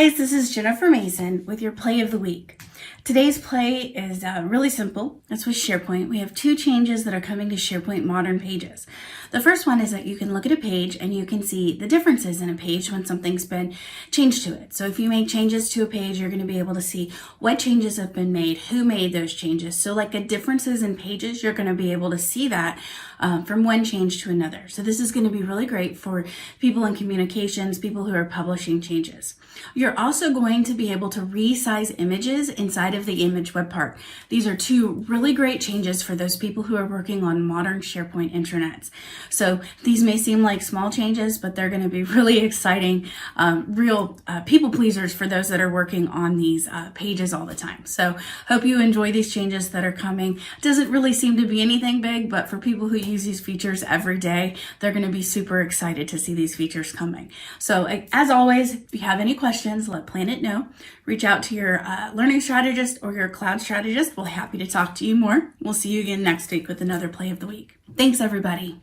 guys, this is Jennifer Mason with your play of the week. Today's play is really simple. It's with SharePoint. We have two changes that are coming to SharePoint Modern Pages. The first one is that you can look at a page and you can see the differences in a page when something's been changed to it. So if you make changes to a page, you're going to be able to see what changes have been made, who made those changes. So like the differences in pages, you're going to be able to see that from one change to another. So this is going to be really great for people in communications, people who are publishing changes. You're also going to be able to resize images inside of the image web part. These are two really great changes for those people who are working on modern SharePoint intranets. So these may seem like small changes, but they're going to be really exciting, real people pleasers for those that are working on these pages all the time. So hope you enjoy these changes that are coming. It doesn't really seem to be anything big, but for people who use these features every day, they're going to be super excited to see these features coming. So as always, if you have any questions, let Planet know. Reach out to your learning strategist or your cloud strategist. We're happy to talk to you more. We'll see you again next week with another play of the week. Thanks, everybody.